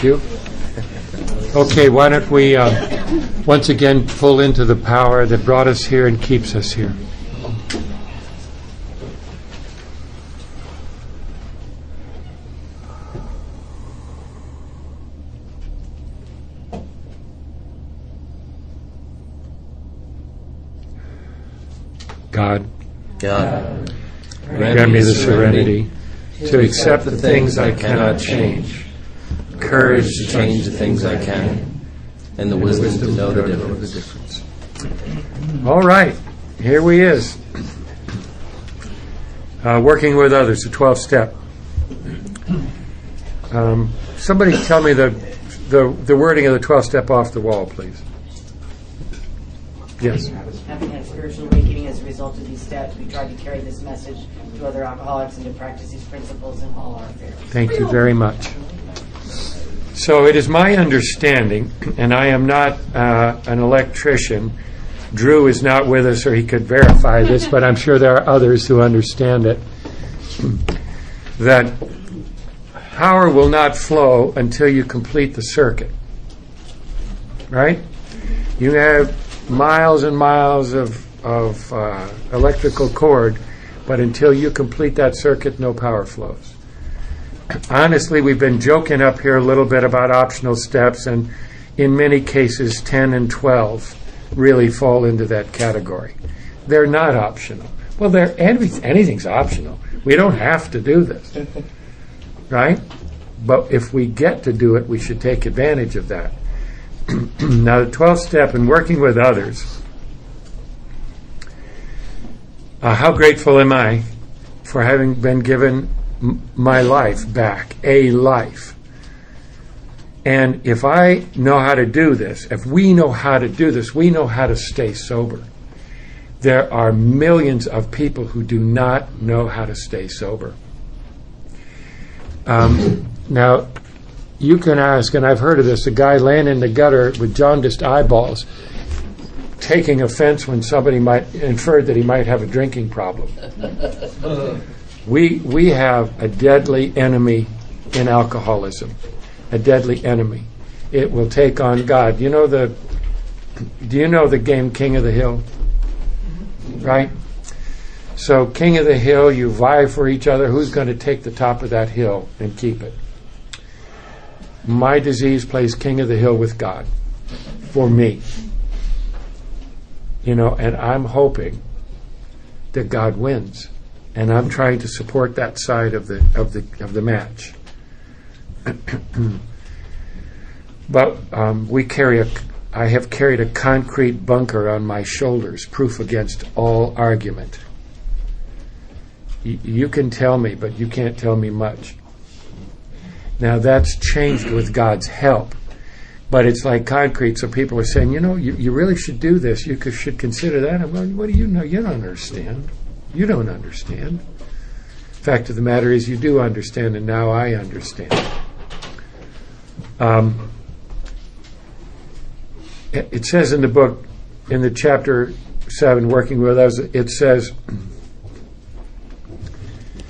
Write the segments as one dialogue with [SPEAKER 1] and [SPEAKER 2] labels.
[SPEAKER 1] Thank you. Okay, why don't we once again pull into the power that brought us here and keeps us here. God, grant me the serenity to accept the things I cannot change, courage to change the things I can, and the wisdom to know the difference. All right, here we is. Working with others, the 12th step. Somebody tell me the wording of the 12th step off the wall, please. Yes.
[SPEAKER 2] Having had spiritual awakening as a result of these steps, we try to carry this message to other alcoholics and to practice these principles in all our affairs.
[SPEAKER 1] Thank you very much. So it is my understanding, and I am not an electrician. Drew is not with us, or he could verify this, but I'm sure there are others who understand it, that power will not flow until you complete the circuit. Right? You have miles and miles of electrical cord, but until you complete that circuit, no power flows. Honestly, we've been joking up here a little bit about optional steps, and in many cases 10 and 12 really fall into that category. They're not optional. Well, anything's optional. We don't have to do this, right? But if we get to do it, we should take advantage of that. Now, the 12th step in working with others, how grateful am I for having been given my life back, a life. And if I know how to do this, if we know how to do this, we know how to stay sober. There are millions of people who do not know how to stay sober. Now, you can ask, and I've heard of this, a guy laying in the gutter with jaundiced eyeballs, taking offense when somebody might infer that he might have a drinking problem. We have a deadly enemy in alcoholism, a deadly enemy. It will take on God. Do you know the game King of the Hill? Right? So King of the Hill, you vie for each other. Who's going to take the top of that hill and keep it? My disease plays King of the Hill with God for me. And I'm hoping that God wins. And I'm trying to support that side of the match. But I have carried a concrete bunker on my shoulders, proof against all argument. You can tell me, but you can't tell me much. Now that's changed with God's help. But it's like concrete, so people are saying, you really should do this. You should consider that. I'm going, what do you know? You don't understand. You don't understand. Fact of the matter is you do understand, and now I understand. It says in the book, in the chapter 7, Working with Others, it says,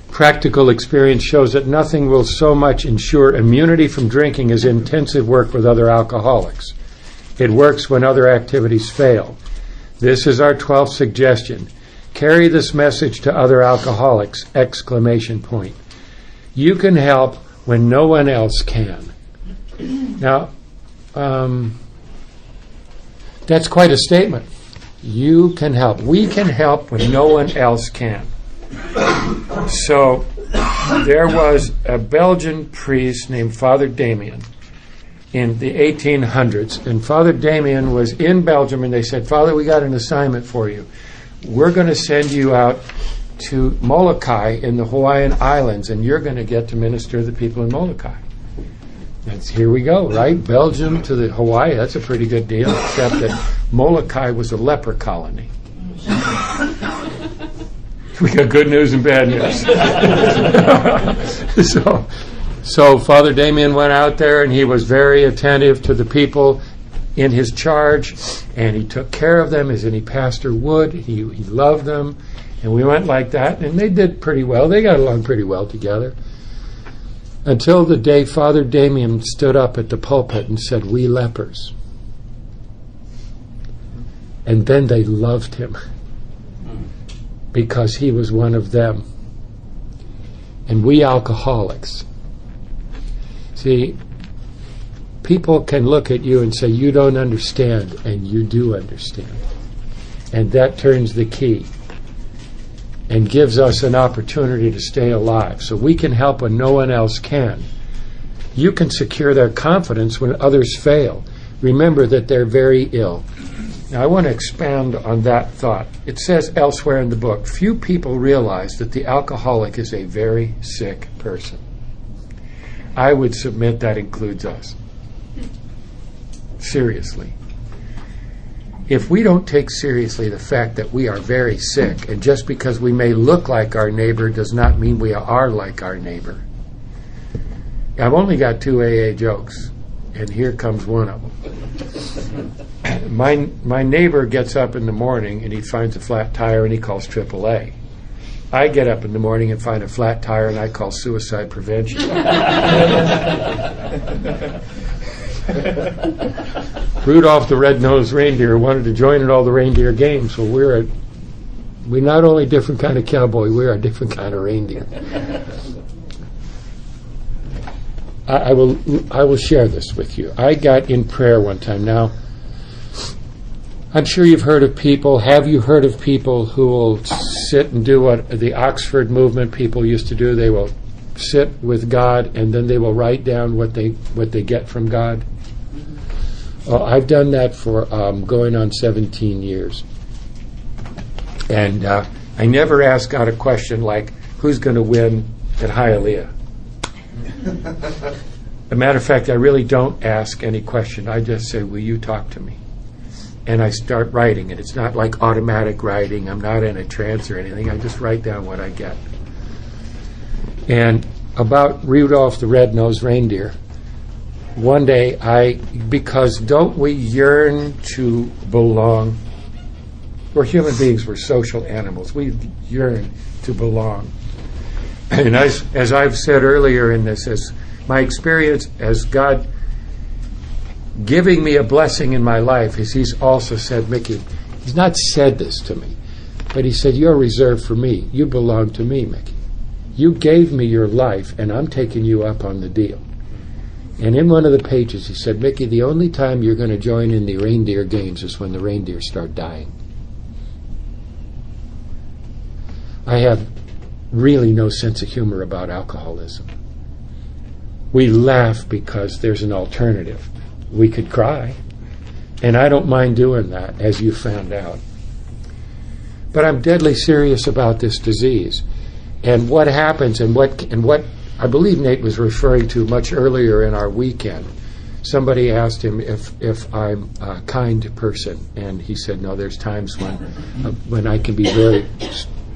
[SPEAKER 1] practical experience shows that nothing will so much ensure immunity from drinking as intensive work with other alcoholics. It works when other activities fail. This is our 12th suggestion. Carry this message to other alcoholics! ! You can help when no one else can. Now, that's quite a statement. You can help. We can help when no one else can. So there was a Belgian priest named Father Damien in the 1800s, and Father Damien was in Belgium, and they said, Father, we got an assignment for you. We're going to send you out to Molokai in the Hawaiian Islands, and you're going to get to minister to the people in Molokai. Here we go, right? Belgium to the Hawaii, that's a pretty good deal, except that Molokai was a leper colony. We got good news and bad news. So Father Damien went out there, and he was very attentive to the people in his charge, and he took care of them as any pastor would. He loved them, and we went like that, and they did pretty well. They got along pretty well together. Until the day Father Damien stood up at the pulpit and said, "We lepers." And then they loved him because he was one of them. And we alcoholics. See, people can look at you and say, "You don't understand," and you do understand. And that turns the key and gives us an opportunity to stay alive. So we can help when no one else can. You can secure their confidence when others fail. Remember that they're very ill. Now I want to expand on that thought. It says elsewhere in the book, few people realize that the alcoholic is a very sick person. I would submit that includes us. Seriously. If we don't take seriously the fact that we are very sick, and just because we may look like our neighbor does not mean we are like our neighbor. I've only got 2 AA jokes, and here comes one of them. My neighbor gets up in the morning and he finds a flat tire and he calls AAA. I get up in the morning and find a flat tire and I call suicide prevention. Rudolph the Red-Nosed Reindeer wanted to join in all the reindeer games, so we're not only a different kind of cowboy, we're a different kind of reindeer. I will share this with you. I got in prayer one time. Now, I'm sure you've heard of people. Have you heard of people who will sit and do what the Oxford movement people used to do? They will sit with God and then they will write down what they get from God. Well, I've done that for going on 17 years. And I never ask God a question like, who's going to win at Hialeah? As a matter of fact, I really don't ask any question. I just say, will you talk to me? And I start writing. And it's not like automatic writing. I'm not in a trance or anything. I just write down what I get. And about Rudolph the Red-Nosed Reindeer, one day because don't we yearn to belong? We're human beings, we're social animals. We yearn to belong. And as I've said earlier in this, as my experience as God giving me a blessing in my life is He's also said, Mickey, He's not said this to me, but He said, you're reserved for me. You belong to me, Mickey. You gave me your life, and I'm taking you up on the deal. And in one of the pages, He said, Mickey, the only time you're going to join in the reindeer games is when the reindeer start dying. I have really no sense of humor about alcoholism. We laugh because there's an alternative. We could cry, and I don't mind doing that, as you found out. But I'm deadly serious about this disease. And what happens and what I believe Nate was referring to much earlier in our weekend. Somebody asked him if I'm a kind person, and he said, no, there's times when I can be very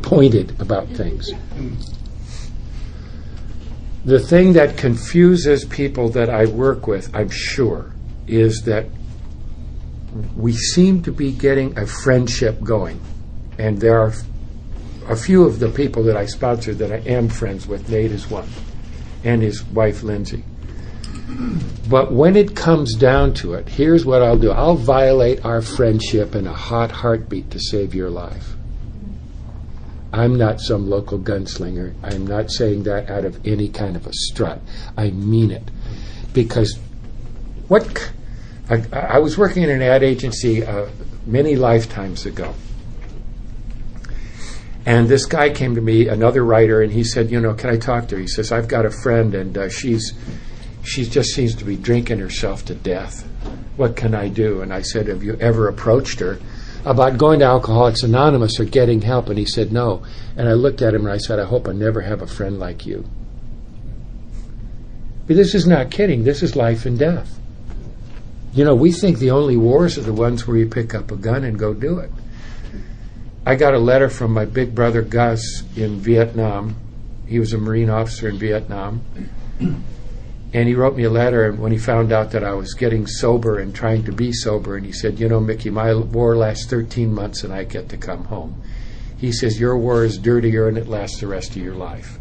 [SPEAKER 1] pointed about things. The thing that confuses people that I work with, I'm sure, is that we seem to be getting a friendship going. And there are a few of the people that I sponsor that I am friends with. Nate is one, and his wife, Lindsay. But when it comes down to it, here's what I'll do. I'll violate our friendship in a hot heartbeat to save your life. I'm not some local gunslinger. I'm not saying that out of any kind of a strut. I mean it. Because I was working in an ad agency many lifetimes ago. And this guy came to me, another writer, and he said, can I talk to her? He says, I've got a friend, and she just seems to be drinking herself to death. What can I do? And I said, have you ever approached her about going to Alcoholics Anonymous or getting help? And he said, no. And I looked at him and I said, I hope I never have a friend like you. But this is not kidding. This is life and death. We think the only wars are the ones where you pick up a gun and go do it. I got a letter from my big brother Gus in Vietnam. He was a Marine officer in Vietnam. And he wrote me a letter when he found out that I was getting sober and trying to be sober. And he said, Mickey, my war lasts 13 months and I get to come home. He says, your war is dirtier and it lasts the rest of your life.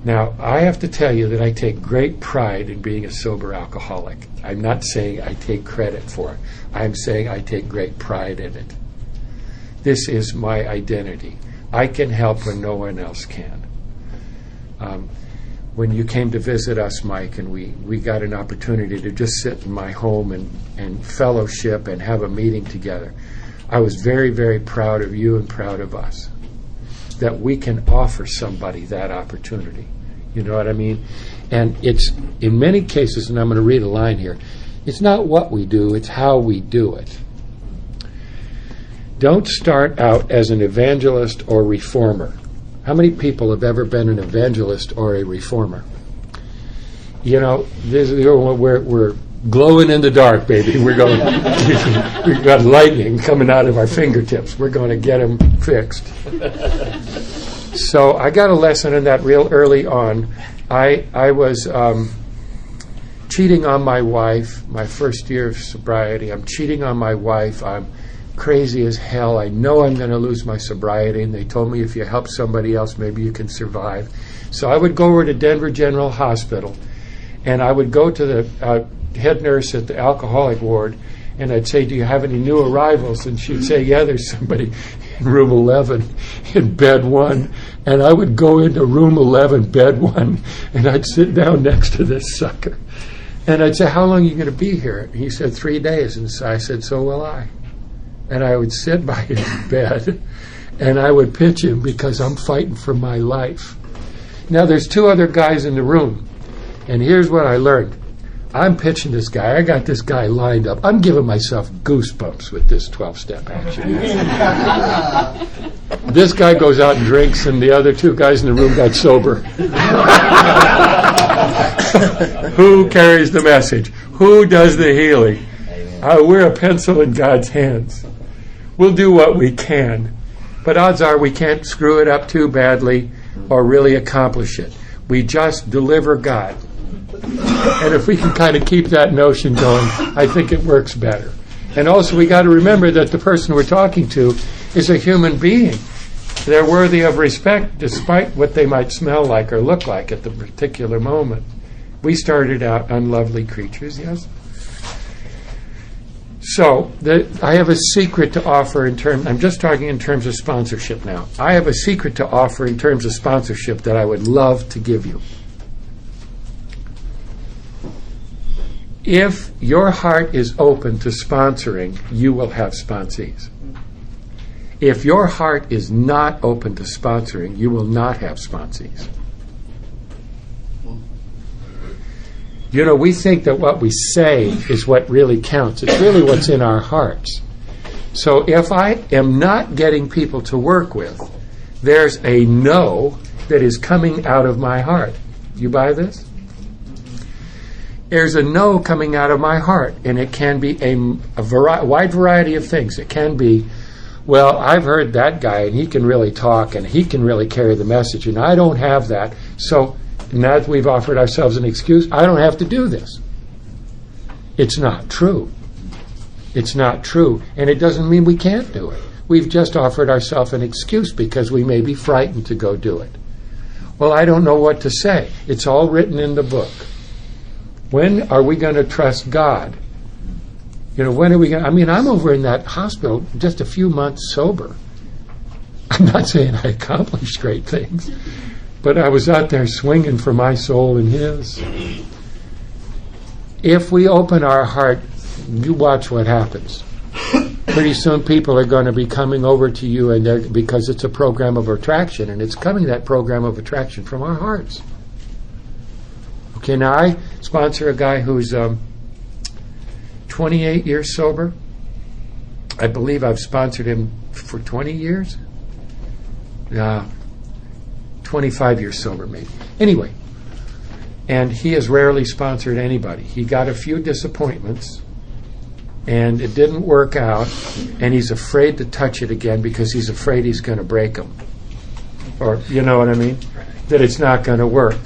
[SPEAKER 1] Now, I have to tell you that I take great pride in being a sober alcoholic. I'm not saying I take credit for it. I'm saying I take great pride in it. This is my identity. I can help when no one else can. When you came to visit us, Mike, and we got an opportunity to just sit in my home and fellowship and have a meeting together, I was very, very proud of you and proud of us, that we can offer somebody that opportunity. You know what I mean? And it's, in many cases, and I'm going to read a line here, it's not what we do, it's how we do it. Don't start out as an evangelist or reformer. How many people have ever been an evangelist or a reformer? You know, we're glowing in the dark, baby. We're going. We've got lightning coming out of our fingertips. We're going to get them fixed. So I got a lesson in that real early on. I was cheating on my wife. My first year of sobriety, I'm cheating on my wife. I'm crazy as hell. I know I'm going to lose my sobriety, and they told me if you help somebody else, maybe you can survive. So I would go over to Denver General Hospital, and I would go to the head nurse at the alcoholic ward, and I'd say, do you have any new arrivals? And she'd say, yeah, there's somebody in room 11 in bed 1. And I would go into room 11, bed 1, and I'd sit down next to this sucker. And I'd say, how long are you going to be here? And he said, 3 days. And so I said, so will I. And I would sit by his bed, and I would pitch him because I'm fighting for my life. Now, there's 2 other guys in the room, and here's what I learned. I'm pitching this guy. I got this guy lined up. I'm giving myself goosebumps with this 12-step action. This guy goes out and drinks, and the other 2 guys in the room got sober. Who carries the message? Who does the healing? We're a pencil in God's hands. We'll do what we can, but odds are we can't screw it up too badly or really accomplish it. We just deliver God. And if we can kind of keep that notion going, I think it works better. And also we got to remember that the person we're talking to is a human being. They're worthy of respect despite what they might smell like or look like at the particular moment. We started out unlovely creatures, yes? So, I have a secret to offer I'm just talking in terms of sponsorship now. I have a secret to offer in terms of sponsorship that I would love to give you. If your heart is open to sponsoring, you will have sponsees. If your heart is not open to sponsoring, you will not have sponsees. You know, we think that what we say is what really counts. It's really what's in our hearts. So if I am not getting people to work with, there's a no that is coming out of my heart. You buy this? There's a no coming out of my heart, and it can be a wide variety of things. It can be, well, I've heard that guy, and he can really talk, and he can really carry the message, and I don't have that, so now that we've offered ourselves an excuse, I don't have to do this. It's not true. It's not true. And it doesn't mean we can't do it. We've just offered ourselves an excuse because we may be frightened to go do it. Well, I don't know what to say. It's all written in the book. When are we going to trust God? You know, when are we going to... I mean, I'm over in that hospital just a few months sober. I'm not saying I accomplished great things. But I was out there swinging for my soul and his. If we open our heart, you watch what happens. Pretty soon people are going to be coming over to you, and because it's a program of attraction, and it's coming, that program of attraction, from our hearts. Okay, now I sponsor a guy who's 28 years sober. I believe I've sponsored him for 20 years. 25 years sober, maybe. Anyway, and he has rarely sponsored anybody. He got a few disappointments, and it didn't work out, and he's afraid to touch it again because he's afraid he's going to break them. Or, you know what I mean? That it's not going to work.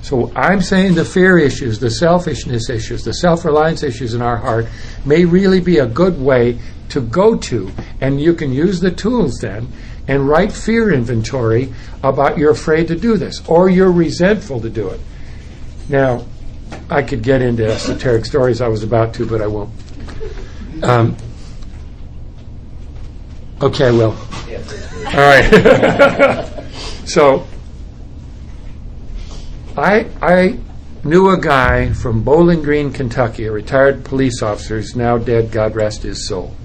[SPEAKER 1] So I'm saying the fear issues, the selfishness issues, the self-reliance issues in our heart may really be a good way to go to, and you can use the tools then and write fear inventory about you're afraid to do this or you're resentful to do it. Now, I could get into esoteric stories. I was about to, but I won't. Okay, well. All right. So, I knew a guy from Bowling Green, Kentucky, a retired police officer who's now dead, God rest his soul.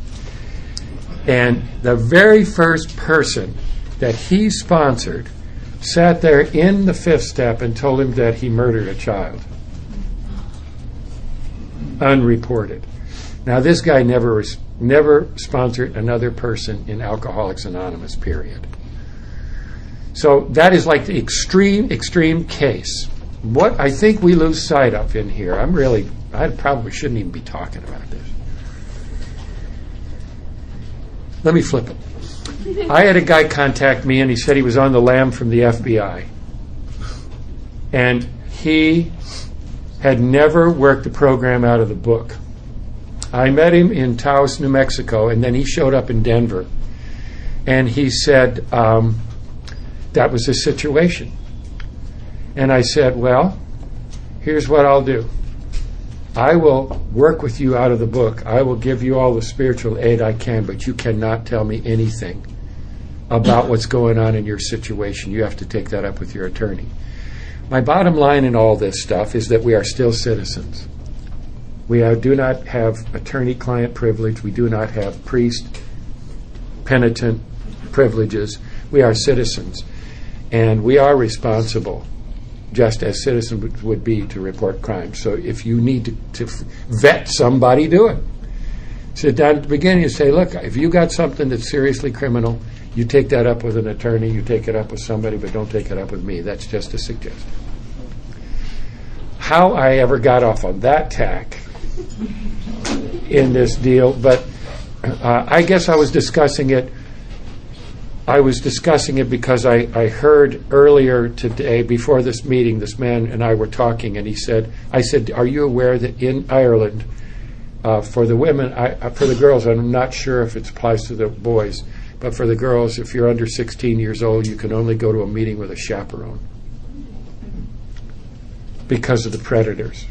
[SPEAKER 1] And the very first person that he sponsored sat there in the fifth step and told him that he murdered a child. Unreported. Now, this guy never sponsored another person in Alcoholics Anonymous, period. So that is like the extreme case. What I think we lose sight of in here, I probably shouldn't even be talking about this. Let me flip it. I had a guy contact me and he said he was on the lam from the FBI. And he had never worked the program out of the book. I met him in Taos, New Mexico, and then he showed up in Denver. And he said, that was the situation. And I said, well, here's what I'll do. I will work with you out of the book. I will give you all the spiritual aid I can, but you cannot tell me anything about what's going on in your situation. You have to take that up with your attorney. My bottom line in all this stuff is that we are still citizens. We do not have attorney-client privilege. We do not have priest-penitent privileges. We are citizens. And we are responsible, just as citizens would be, to report crime. So if you need to vet somebody, do it. Sit down at the beginning and say, look, if you got something that's seriously criminal, you take that up with an attorney, you take it up with somebody, but don't take it up with me. That's just a suggestion. How I ever got off on that tack in this deal, but I guess I was discussing it because I heard earlier today, before this meeting, this man and I were talking, and I said, are you aware that in Ireland, for the women, for the girls, I'm not sure if it applies to the boys, but for the girls, if you're under 16 years old, you can only go to a meeting with a chaperone because of the predators.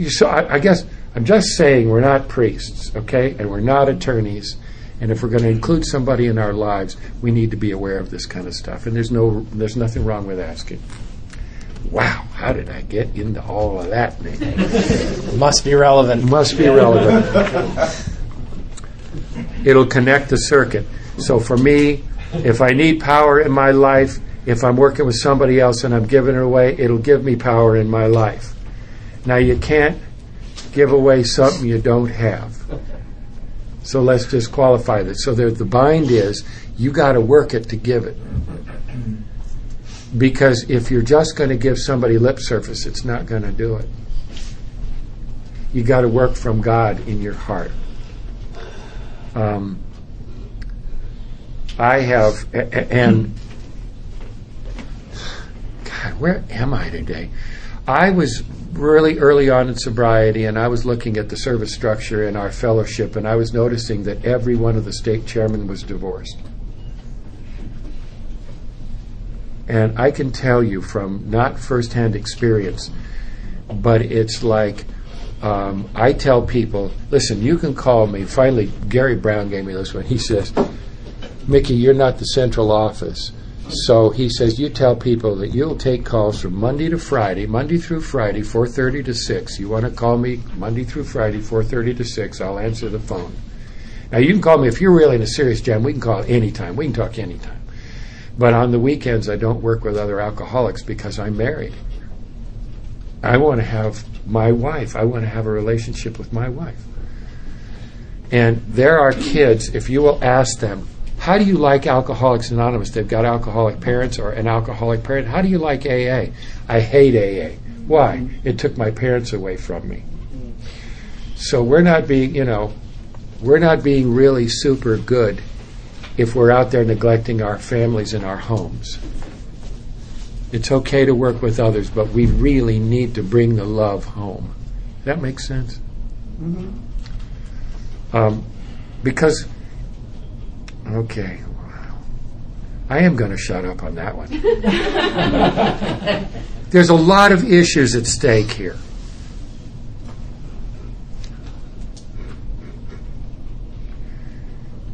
[SPEAKER 1] So I guess I'm just saying we're not priests, okay, and we're not attorneys. And if we're going to include somebody in our lives, we need to be aware of this kind of stuff. And there's nothing wrong with asking. Wow, how did I get into all of that?
[SPEAKER 3] Must be relevant.
[SPEAKER 1] Must be relevant. It'll connect the circuit. So for me, if I need power in my life, if I'm working with somebody else and I'm giving it away, it'll give me power in my life. Now, you can't give away something you don't have. So let's just qualify this. So the bind is, you got to work it to give it. Because if you're just going to give somebody lip service, it's not going to do it. You got to work from God in your heart. I have, and God, where am I today? I was really early on in sobriety, and I was looking at the service structure in our fellowship, and I was noticing that every one of the stake chairmen was divorced. And I can tell you from not firsthand experience, but it's like I tell people, listen, you can call me. Finally, Gary Brown gave me this one. He says, Mickey, you're not the central office. So he says, you tell people that you'll take calls from Monday through Friday, 4:30 to 6. You want to call me Monday through Friday, 4:30 to 6, I'll answer the phone. Now, you can call me if you're really in a serious jam. We can call anytime. We can talk anytime. But on the weekends, I don't work with other alcoholics because I'm married. I want to have my wife. I want to have a relationship with my wife. And there are kids, if you will ask them, how do you like Alcoholics Anonymous? They've got alcoholic parents or an alcoholic parent. How do you like AA? I hate AA. Why? It took my parents away from me. So we're not being really super good if we're out there neglecting our families and our homes. It's okay to work with others, but we really need to bring the love home. That makes sense? Mm-hmm. Because Okay. I am going to shut up on that one. There's a lot of issues at stake here.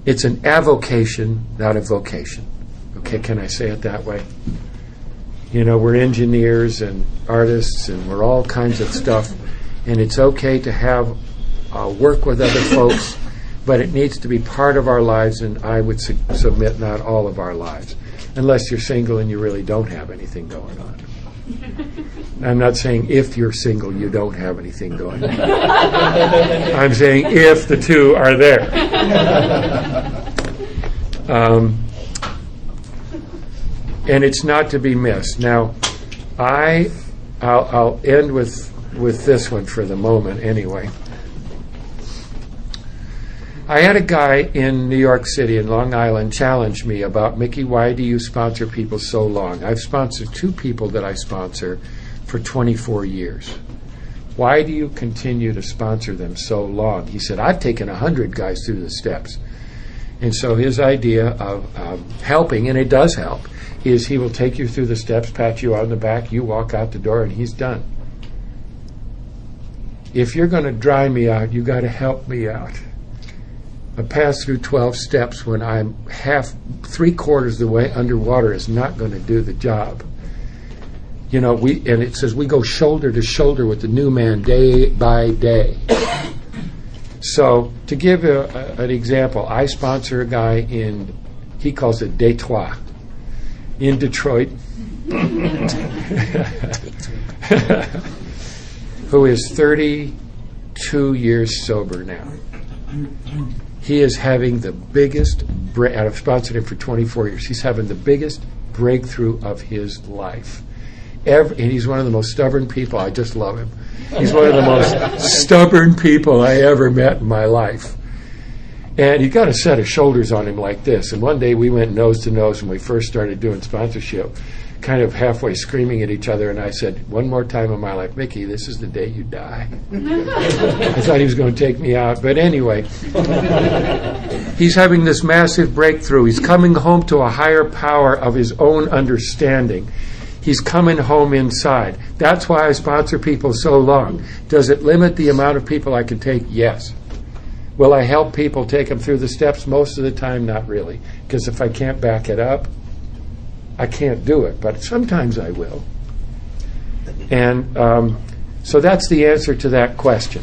[SPEAKER 1] It's an avocation, not a vocation. Okay, can I say it that way? You know, we're engineers and artists and we're all kinds of stuff, and it's okay to have work with other folks, but it needs to be part of our lives, and I would submit not all of our lives, unless you're single and you really don't have anything going on. I'm not saying if you're single you don't have anything going on. I'm saying if the two are there. And it's not to be missed. Now, I'll end with this one for the moment anyway. I had a guy in New York City, in Long Island, challenge me about, Mickey, why do you sponsor people so long? I've sponsored 2 people that I sponsor for 24 years. Why do you continue to sponsor them so long? He said, I've taken 100 guys through the steps. And so his idea of helping, and it does help, is he will take you through the steps, pat you on the back, you walk out the door, and he's done. If you're going to dry me out, you got to help me out. A pass through 12 steps when I'm 3/4 of the way underwater is not going to do the job. You know, and it says we go shoulder to shoulder with the new man day by day. So to give an example, I sponsor a guy he calls it Detroit, in Detroit, who is 32 years sober now. He is having the biggest, I've sponsored him for 24 years, he's having the biggest breakthrough of his life. And he's one of the most stubborn people. I just love him. He's one of the most stubborn people I ever met in my life. And you got a set of shoulders on him like this. And one day we went nose to nose when we first started doing sponsorship, kind of halfway screaming at each other, and I said, one more time in my life, Mickey, this is the day you die. I thought he was going to take me out, but anyway. He's having this massive breakthrough. He's coming home to a higher power of his own understanding. He's coming home inside. That's why I sponsor people so long. Does it limit the amount of people I can take? Yes. Will I help people take them through the steps? Most of the time, not really. Because if I can't back it up, I can't do it, but sometimes I will. And so that's the answer to that question.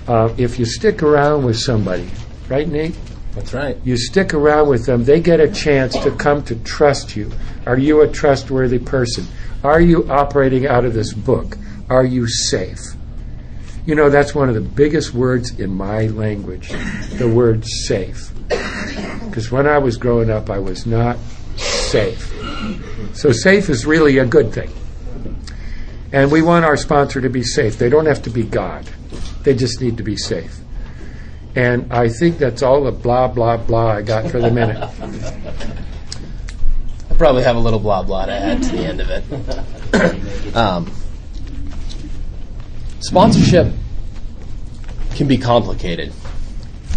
[SPEAKER 1] If you stick around with somebody, right, Nate?
[SPEAKER 3] That's right.
[SPEAKER 1] You stick around with them, they get a chance to come to trust you. Are you a trustworthy person? Are you operating out of this book? Are you safe? You know, that's one of the biggest words in my language, the word safe. Because when I was growing up, I was not safe. So safe is really a good thing. And we want our sponsor to be safe. They don't have to be God. They just need to be safe. And I think that's all the blah, blah, blah I got for the minute.
[SPEAKER 3] I probably have a little blah, blah to add to the end of it. Sponsorship can be complicated.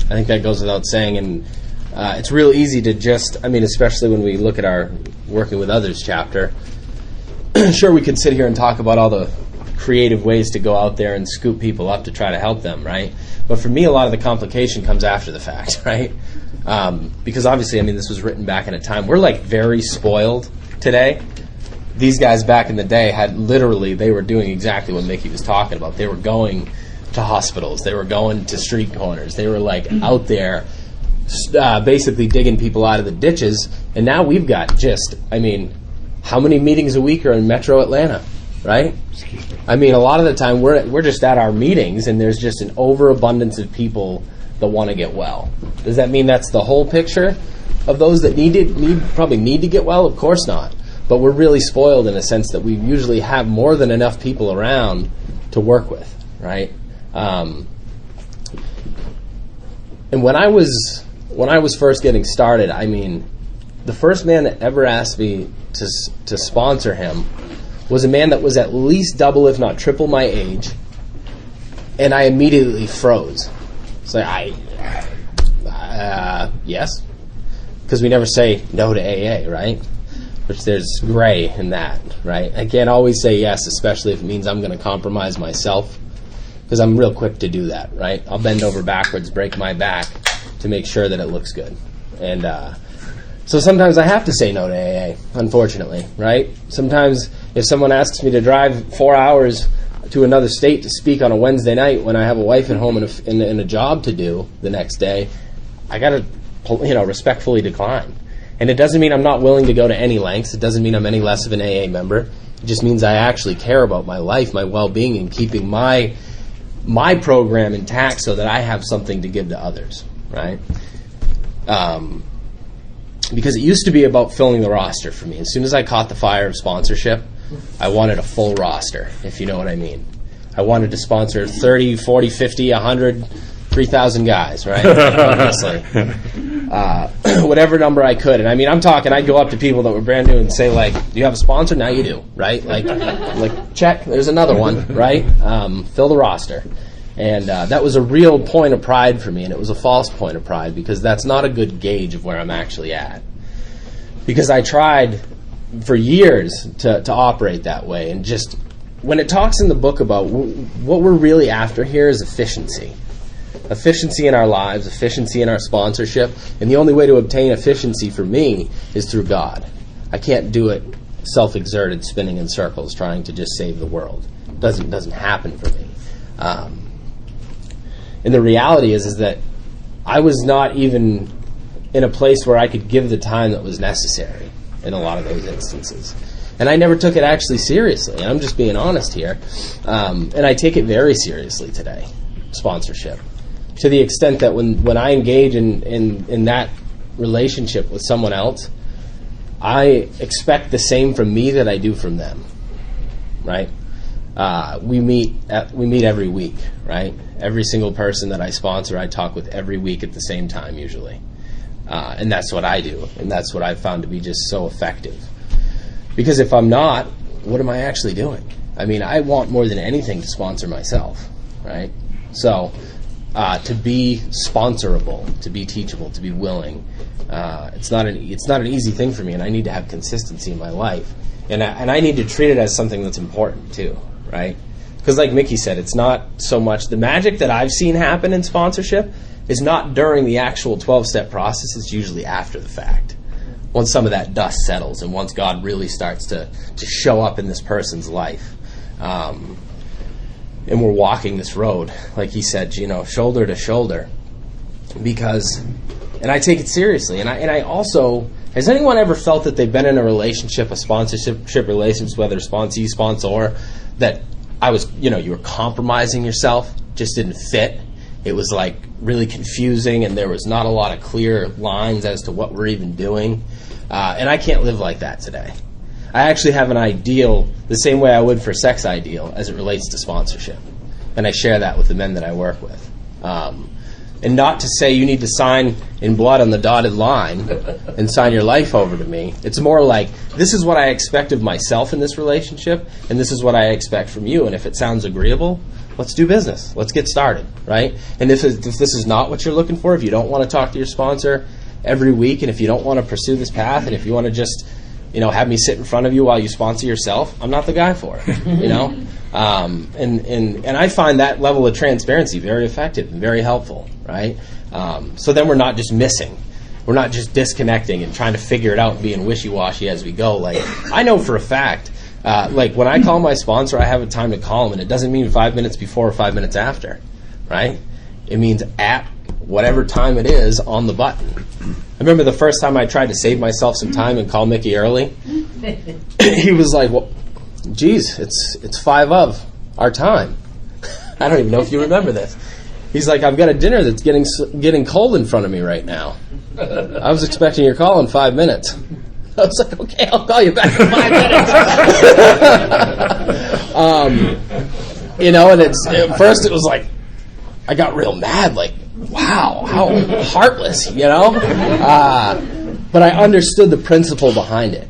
[SPEAKER 3] I think that goes without saying, and it's real easy to just, especially when we look at our Working with Others chapter, sure, we could sit here and talk about all the creative ways to go out there and scoop people up to try to help them, right? But for me, a lot of the complication comes after the fact, right? Because obviously, this was written back in a time, we're like very spoiled today. These guys back in the day they were doing exactly what Mickey was talking about. They were going to hospitals. They were going to street corners. They were out there basically digging people out of the ditches. And now we've got how many meetings a week are in Metro Atlanta, right? A lot of the time we're just at our meetings and there's just an overabundance of people that want to get well. Does that mean that's the whole picture of those that probably need to get well? Of course not. But we're really spoiled in a sense that we usually have more than enough people around to work with, right? And when I was first getting started, the first man that ever asked me to sponsor him was a man that was at least double, if not triple, my age, and I immediately froze. It's like, yes. because we never say no to AA, right? Which there's gray in that, right? I can't always say yes, especially if it means I'm going to compromise myself, because I'm real quick to do that, right? I'll bend over backwards, break my back to make sure that it looks good. And so sometimes I have to say no to AA, unfortunately, right? Sometimes if someone asks me to drive 4 hours to another state to speak on a Wednesday night when I have a wife at home and a job to do the next day, I got to, respectfully decline. And it doesn't mean I'm not willing to go to any lengths. It doesn't mean I'm any less of an AA member. It just means I actually care about my life, my well-being, and keeping my program intact so that I have something to give to others, right? Because it used to be about filling the roster for me. As soon as I caught the fire of sponsorship, I wanted a full roster, if you know what I mean. I wanted to sponsor 30, 40, 50, 100, 3,000 guys, right? Obviously. Whatever number I could. And I mean, I'm talking, I'd go up to people that were brand new and say, like, do you have a sponsor? Now you do, right? Like check, there's another one, right? Fill the roster. And that was a real point of pride for me, and it was a false point of pride, because that's not a good gauge of where I'm actually at. Because I tried for years to operate that way, and just, when it talks in the book about what we're really after here is efficiency. Efficiency in our lives, efficiency in our sponsorship, and the only way to obtain efficiency for me is through God. I can't do it self-exerted, spinning in circles, trying to just save the world. It doesn't happen for me. And the reality is that I was not even in a place where I could give the time that was necessary in a lot of those instances. And I never took it actually seriously. I'm just being honest here. And I take it very seriously today, sponsorship. To the extent that when I engage in that relationship with someone else, I expect the same from me that I do from them, right? We meet every week, right? Every single person that I sponsor, I talk with every week at the same time usually. And that's what I do, and that's what I've found to be just so effective. Because if I'm not, what am I actually doing? I mean, I want more than anything to sponsor myself, right? So to be sponsorable, to be teachable, to be willing, it's not an easy thing for me, and I need to have consistency in my life, and I need to treat it as something that's important too, right? Because like Mickey said, it's not so much the magic that I've seen happen in sponsorship is not during the actual 12-step process. It's usually after the fact, once some of that dust settles and once God really starts to show up in this person's life. And we're walking this road, like he said, shoulder to shoulder. And I take it seriously. And I also, has anyone ever felt that they've been in a relationship, a sponsorship relationship, whether sponsee, sponsor, that you were compromising yourself, just didn't fit? It was like really confusing, and there was not a lot of clear lines as to what we're even doing. And I can't live like that today. I actually have an ideal, the same way I would for sex ideal, as it relates to sponsorship. And I share that with the men that I work with. And not to say you need to sign in blood on the dotted line and sign your life over to me. It's more like, this is what I expect of myself in this relationship, and this is what I expect from you. And if it sounds agreeable, let's do business. Let's get started, right? And if this is not what you're looking for, if you don't want to talk to your sponsor every week, and if you don't want to pursue this path, and if you want to just have me sit in front of you while you sponsor yourself, I'm not the guy for it, And I find that level of transparency very effective and very helpful, right? So then we're not just missing. We're not just disconnecting and trying to figure it out and being wishy-washy as we go. Like, I know for a fact, like when I call my sponsor, I have a time to call him, and it doesn't mean 5 minutes before or 5 minutes after, right? It means at whatever time it is on the button. I remember the first time I tried to save myself some time and call Mickey early. He was like, well, geez, it's 5 of our time. I don't even know if you remember this. He's like, I've got a dinner that's getting cold in front of me right now. I was expecting your call in 5 minutes. I was like, okay, I'll call you back in 5 minutes. And at first it was like, I got real mad, like, wow, how heartless, But I understood the principle behind it.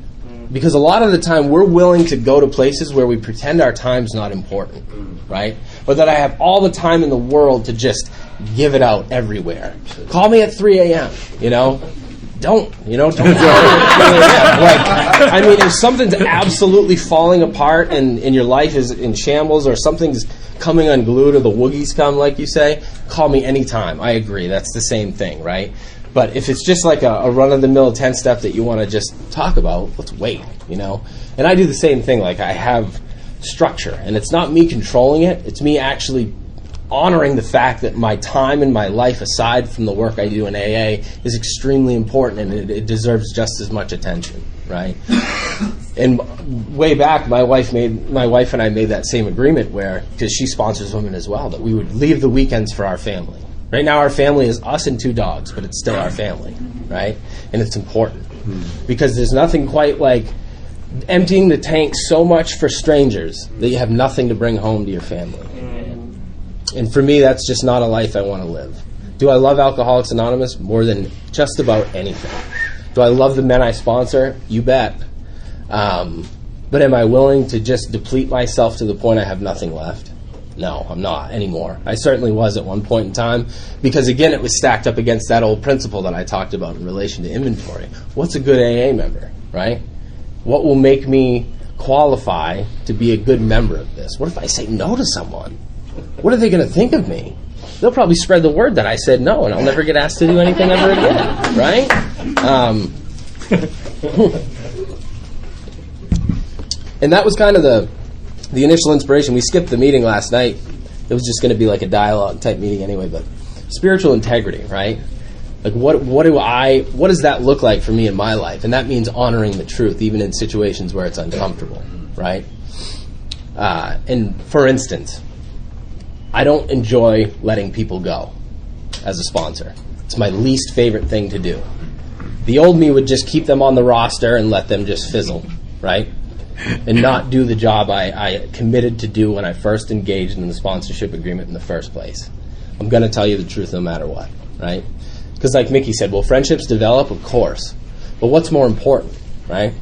[SPEAKER 3] Because a lot of the time we're willing to go to places where we pretend our time's not important, right? Or that I have all the time in the world to just give it out everywhere. Call me at 3 a.m., don't. Like, I mean, if something's absolutely falling apart and your life is in shambles, or something's coming unglued, or the woogies come, like you say, call me anytime. I agree. That's the same thing, right? But if it's just like a run-of-the-mill 10-step that you want to just talk about, let's wait, And I do the same thing. Like, I have structure, and it's not me controlling it. It's me actually honoring the fact that my time in my life, aside from the work I do in AA, is extremely important, and it deserves just as much attention, right? And way back, my wife and I made that same agreement where, because she sponsors women as well, that we would leave the weekends for our family. Right now, our family is us and 2 dogs, but it's still our family, right? And it's important because there's nothing quite like emptying the tank so much for strangers that you have nothing to bring home to your family. And for me, that's just not a life I want to live. Do I love Alcoholics Anonymous more than just about anything? Do I love the men I sponsor? You bet. But am I willing to just deplete myself to the point I have nothing left? No, I'm not anymore. I certainly was at one point in time, because again, it was stacked up against that old principle that I talked about in relation to inventory. What's a good AA member, right? What will make me qualify to be a good member of this? What if I say no to someone? What are they going to think of me? They'll probably spread the word that I said no, and I'll never get asked to do anything ever again, right? And that was kind of the initial inspiration. We skipped the meeting last night. It was just going to be like a dialogue type meeting anyway, but spiritual integrity, right? Like what does that look like for me in my life? And that means honoring the truth, even in situations where it's uncomfortable, right? And for instance, I don't enjoy letting people go as a sponsor. It's my least favorite thing to do. The old me would just keep them on the roster and let them just fizzle, right? And not do the job I committed to do when I first engaged in the sponsorship agreement in the first place. I'm going to tell you the truth no matter what, right? Because like Mickey said, will friendships develop? Of course. But what's more important, right?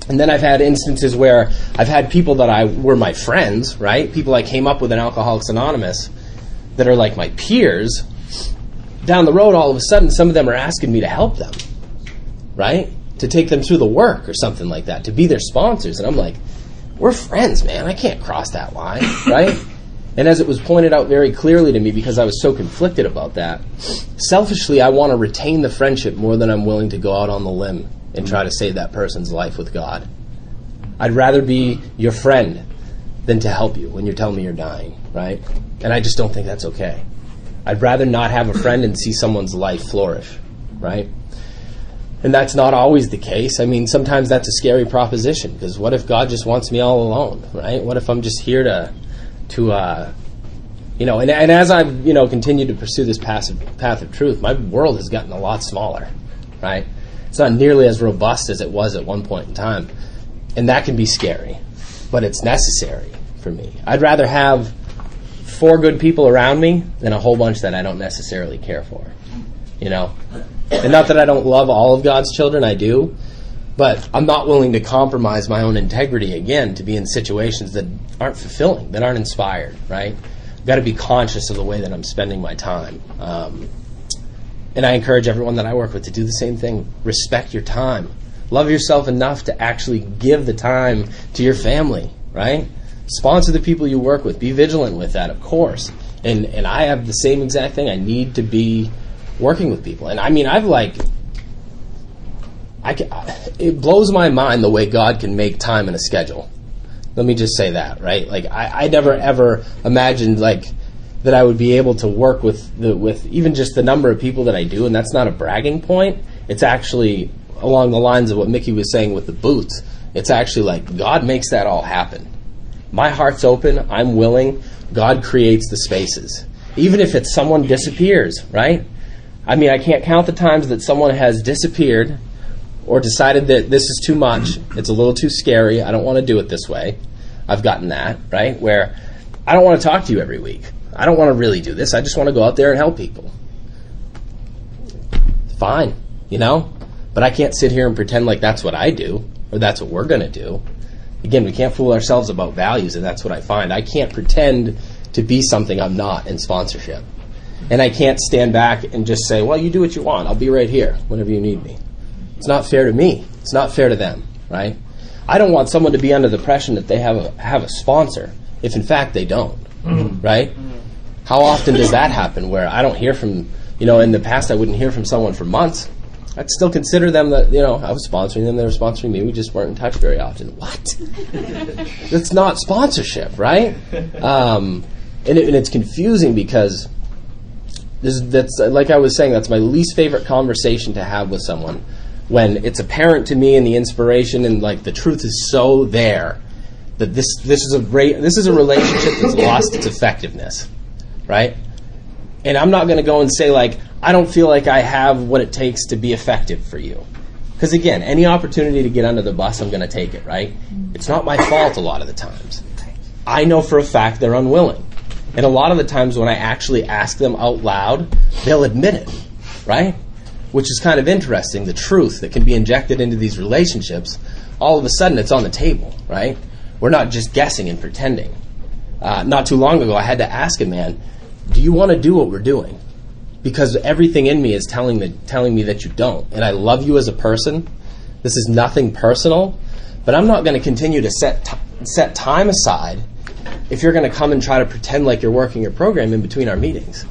[SPEAKER 3] And then I've had instances where I've had people that were my friends, right? People I came up with in Alcoholics Anonymous that are like my peers. Down the road, all of a sudden, some of them are asking me to help them, right? To take them through the work or something like that, to be their sponsors. And I'm like, we're friends, man. I can't cross that line, right? And as it was pointed out very clearly to me, because I was so conflicted about that, selfishly, I want to retain the friendship more than I'm willing to go out on the limb and try to save that person's life with God. I'd rather be your friend than to help you when you're telling me you're dying, right? And I just don't think that's okay. I'd rather not have a friend and see someone's life flourish, right? And that's not always the case. I mean, sometimes that's a scary proposition, because what if God just wants me all alone, right? What if I'm just here to and as I've, continued to pursue this path of truth, my world has gotten a lot smaller, right? It's not nearly as robust as it was at one point in time. And that can be scary, but it's necessary for me. I'd rather have 4 good people around me than a whole bunch that I don't necessarily care for, And not that I don't love all of God's children, I do, but I'm not willing to compromise my own integrity, again, to be in situations that aren't fulfilling, that aren't inspired, right? I've got to be conscious of the way that I'm spending my time. And I encourage everyone that I work with to do the same thing. Respect your time. Love yourself enough to actually give the time to your family, right? Sponsor the people you work with. Be vigilant with that, of course. And I have the same exact thing. I need to be working with people. And I mean, it blows my mind the way God can make time in a schedule. Let me just say that, right? Like, I never ever imagined, that I would be able to work with even just the number of people that I do, and that's not a bragging point. It's actually along the lines of what Mickey was saying with the boots. It's actually like God makes that all happen. My heart's open. I'm willing. God creates the spaces. Even if it's someone disappears, right? I mean, I can't count the times that someone has disappeared or decided that this is too much. It's a little too scary. I don't want to do it this way. I've gotten that, right? Where I don't want to talk to you every week. I don't want to really do this. I just want to go out there and help people. Fine, But I can't sit here and pretend like that's what I do or that's what we're going to do. Again, we can't fool ourselves about values, and that's what I find. I can't pretend to be something I'm not in sponsorship. And I can't stand back and just say, well, you do what you want. I'll be right here whenever you need me. It's not fair to me. It's not fair to them, right? I don't want someone to be under the impression that they have a sponsor if in fact they don't, right? How often does that happen where I don't hear from, in the past I wouldn't hear from someone for months. I'd still consider them that, I was sponsoring them, they were sponsoring me, we just weren't in touch very often. What? That's not sponsorship, right? And it's confusing because that's like I was saying, that's my least favorite conversation to have with someone, when it's apparent to me and the inspiration and like the truth is so there that this is a relationship that's lost its effectiveness, right? And I'm not going to go and say like, I don't feel like I have what it takes to be effective for you. Because again, any opportunity to get under the bus, I'm going to take it, right? It's not my fault a lot of the times. I know for a fact they're unwilling. And a lot of the times when I actually ask them out loud, they'll admit it, right? Which is kind of interesting, the truth that can be injected into these relationships, all of a sudden it's on the table, right? We're not just guessing and pretending. Not too long ago, I had to ask a man, do you want to do what we're doing? Because everything in me is telling me that you don't. And I love you as a person. This is nothing personal. But I'm not going to continue to set time aside if you're going to come and try to pretend like you're working your program in between our meetings.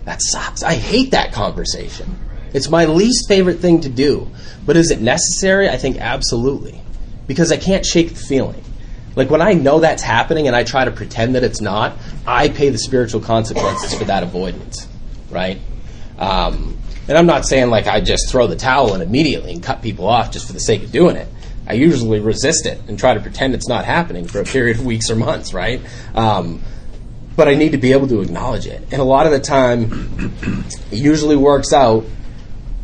[SPEAKER 3] That sucks. I hate that conversation. It's my least favorite thing to do. But is it necessary? I think absolutely. Because I can't shake the feeling. Like when I know that's happening and I try to pretend that it's not, I pay the spiritual consequences for that avoidance, right? And I'm not saying like I just throw the towel in immediately and cut people off just for the sake of doing it. I usually resist it and try to pretend it's not happening for a period of weeks or months, right? But I need to be able to acknowledge it. And a lot of the time, it usually works out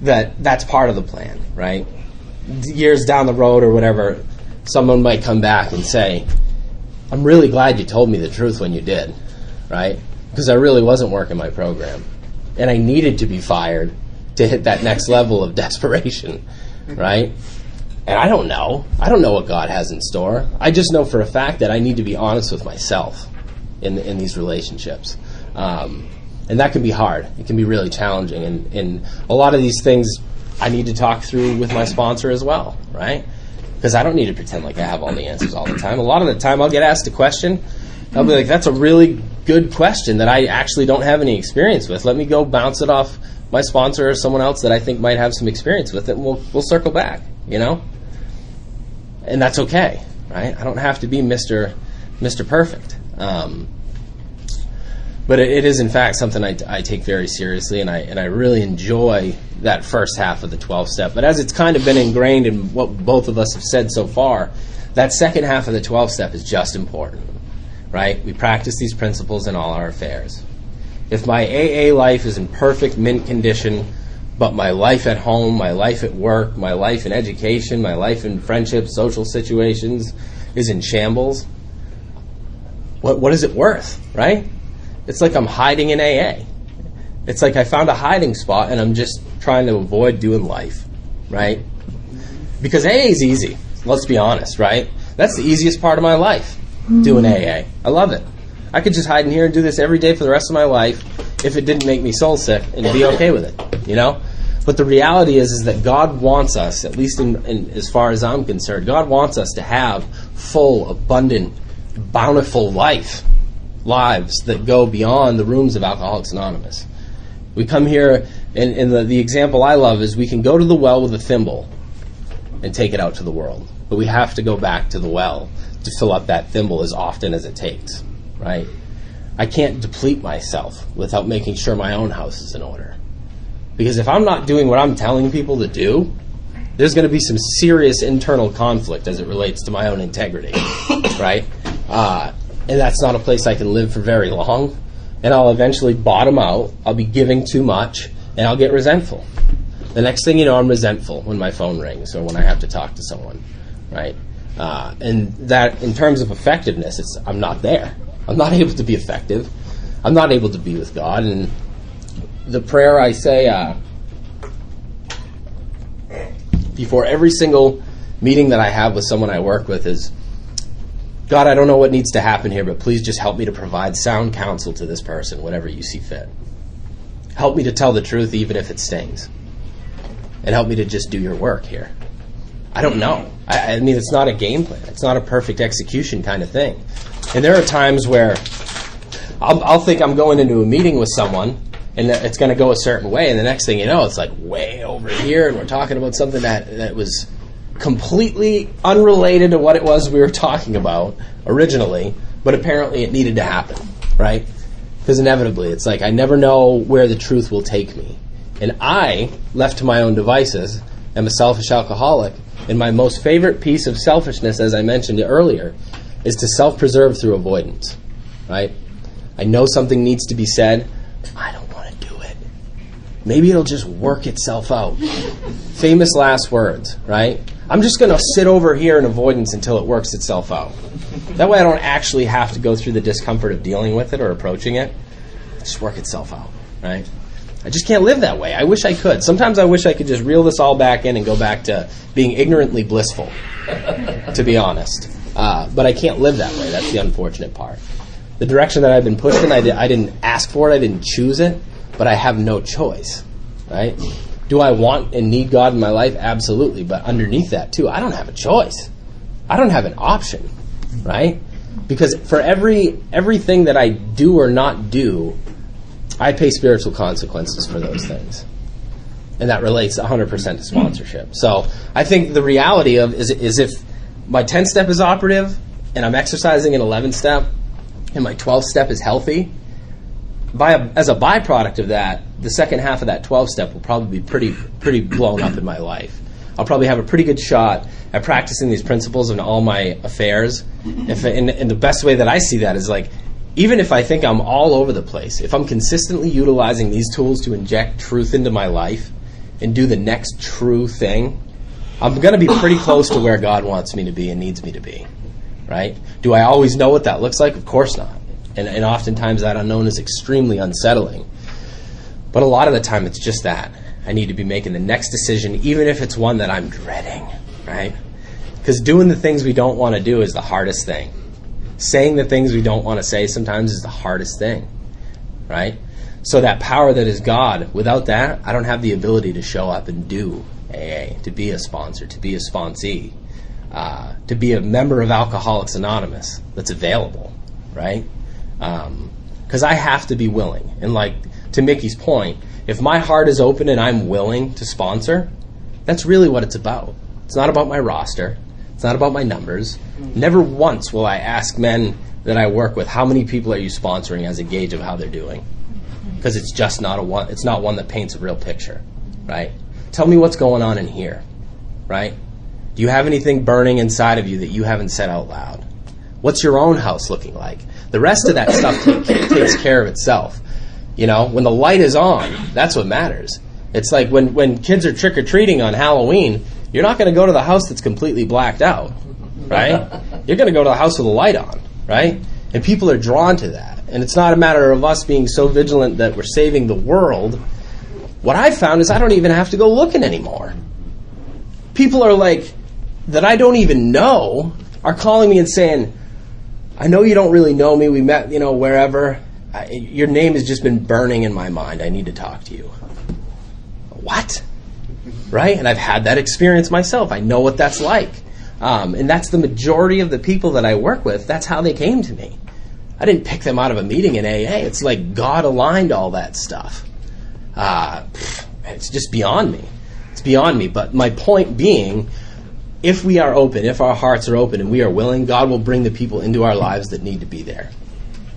[SPEAKER 3] that that's part of the plan, right? Years down the road or whatever, someone might come back and say, I'm really glad you told me the truth when you did, right? Because I really wasn't working my program. And I needed to be fired to hit that next level of desperation, right? And I don't know. I don't know what God has in store. I just know for a fact that I need to be honest with myself in these relationships. And that can be hard. It can be really challenging. And a lot of these things I need to talk through with my sponsor as well, right? Because I don't need to pretend like I have all the answers all the time. A lot of the time I'll get asked a question. I'll be like, that's a really good question that I actually don't have any experience with. Let me go bounce it off my sponsor or someone else that I think might have some experience with it, and we'll circle back, And that's okay, right? I don't have to be Mr. Perfect. But it is, in fact, something I take very seriously, and I really enjoy that first half of the 12-step. But as it's kind of been ingrained in what both of us have said so far, that second half of the 12-step is just important, right? We practice these principles in all our affairs. If my AA life is in perfect mint condition, but my life at home, my life at work, my life in education, my life in friendships, social situations is in shambles, what is it worth, right? It's like I'm hiding in AA. It's like I found a hiding spot and I'm just trying to avoid doing life, right? Because AA is easy, let's be honest, right? That's the easiest part of my life, doing AA. I love it. I could just hide in here and do this every day for the rest of my life if it didn't make me soul sick and be okay with it, But the reality is that God wants us, at least in as far as I'm concerned, God wants us to have full, abundant, bountiful lives that go beyond the rooms of Alcoholics Anonymous. We come here, and the example I love is we can go to the well with a thimble and take it out to the world. But we have to go back to the well to fill up that thimble as often as it takes, right? I can't deplete myself without making sure my own house is in order. Because if I'm not doing what I'm telling people to do, there's going to be some serious internal conflict as it relates to my own integrity, right? And that's not a place I can live for very long. And I'll eventually bottom out. I'll be giving too much, and I'll get resentful. The next thing you know, I'm resentful when my phone rings or when I have to talk to someone, right? And that, in terms of effectiveness, I'm not there. I'm not able to be effective. I'm not able to be with God. And the prayer I say before every single meeting that I have with someone I work with is, God, I don't know what needs to happen here, but please just help me to provide sound counsel to this person, whatever you see fit. Help me to tell the truth even if it stings. And help me to just do your work here. I don't know. I mean, it's not a game plan. It's not a perfect execution kind of thing. And there are times where I'll think I'm going into a meeting with someone and that it's going to go a certain way, and the next thing you know, it's like way over here, and we're talking about something that was completely unrelated to what it was we were talking about originally, but apparently it needed to happen, right? Because inevitably, it's like I never know where the truth will take me. And I, left to my own devices, am a selfish alcoholic, and my most favorite piece of selfishness, as I mentioned earlier, is to self-preserve through avoidance, right? I know something needs to be said. I don't want to do it. Maybe it'll just work itself out. Famous last words, right? I'm just going to sit over here in avoidance until it works itself out. That way I don't actually have to go through the discomfort of dealing with it or approaching it. Just work itself out, right? I just can't live that way. I wish I could. Sometimes I wish I could just reel this all back in and go back to being ignorantly blissful, to be honest. But I can't live that way. That's the unfortunate part. The direction that I've been pushed in, I didn't ask for it. I didn't choose it. But I have no choice, right? Do I want and need God in my life? Absolutely. But underneath that, too, I don't have a choice. I don't have an option, right? Because for everything that I do or not do, I pay spiritual consequences for those things. And that relates 100% to sponsorship. So I think the reality of is if my 10-step is operative and I'm exercising an 11-step and my 12-step is healthy, as a byproduct of that, the second half of that 12-step will probably be pretty blown up in my life. I'll probably have a pretty good shot at practicing these principles in all my affairs. And the best way that I see that is like, even if I think I'm all over the place, if I'm consistently utilizing these tools to inject truth into my life and do the next true thing, I'm going to be pretty close to where God wants me to be and needs me to be, right? Do I always know what that looks like? Of course not. And oftentimes that unknown is extremely unsettling. But a lot of the time it's just that. I need to be making the next decision, even if it's one that I'm dreading, right? Because doing the things we don't want to do is the hardest thing. Saying the things we don't want to say sometimes is the hardest thing, right? So that power that is God, without that, I don't have the ability to show up and do AA, to be a sponsor, to be a sponsee, to be a member of Alcoholics Anonymous that's available, right? Because I have to be willing. And like, to Mickey's point, if my heart is open and I'm willing to sponsor, that's really what it's about. It's not about my roster. It's not about my numbers. Never once will I ask men that I work with, how many people are you sponsoring as a gauge of how they're doing? Because it's just not it's not one that paints a real picture, right? Tell me what's going on in here, right? Do you have anything burning inside of you that you haven't said out loud? What's your own house looking like? The rest of that stuff takes care of itself. You know, when the light is on, that's what matters. It's like when kids are trick-or-treating on Halloween, you're not going to go to the house that's completely blacked out, right? You're going to go to the house with a light on, right? And people are drawn to that. And it's not a matter of us being so vigilant that we're saving the world. What I've found is I don't even have to go looking anymore. People are like, that I don't even know, are calling me and saying, I know you don't really know me. We met, wherever. Your name has just been burning in my mind. I need to talk to you. What? Right? And I've had that experience myself. I know what that's like. And that's the majority of the people that I work with. That's how they came to me. I didn't pick them out of a meeting in AA. It's like God aligned all that stuff. It's just beyond me. It's beyond me. But my point being, if we are open, if our hearts are open and we are willing, God will bring the people into our lives that need to be there.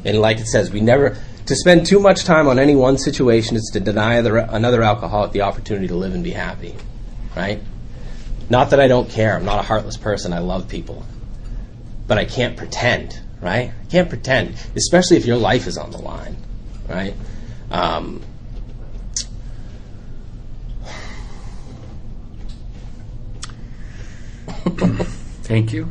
[SPEAKER 3] And like it says, to spend too much time on any one situation is to deny another alcoholic the opportunity to live and be happy, right? Not that I don't care. I'm not a heartless person. I love people. But I can't pretend, right? I can't pretend, especially if your life is on the line, right?
[SPEAKER 1] Thank you.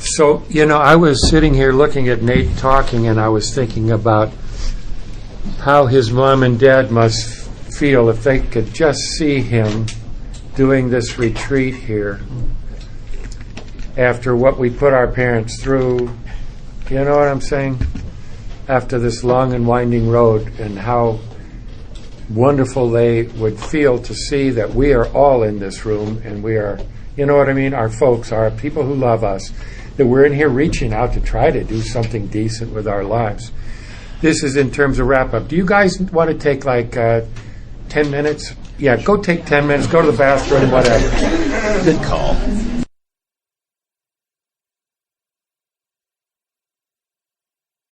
[SPEAKER 1] So, I was sitting here looking at Nate talking, and I was thinking about how his mom and dad must feel if they could just see him doing this retreat here after what we put our parents through. You know what I'm saying? After this long and winding road, and how wonderful they would feel to see that we are all in this room, and we are, you know what I mean, our folks, our people who love us, that we're in here reaching out to try to do something decent with our lives. This is in terms of wrap-up. Do you guys want to take like 10 minutes? Yeah, go take 10 minutes, go to the bathroom, whatever.
[SPEAKER 3] Good call.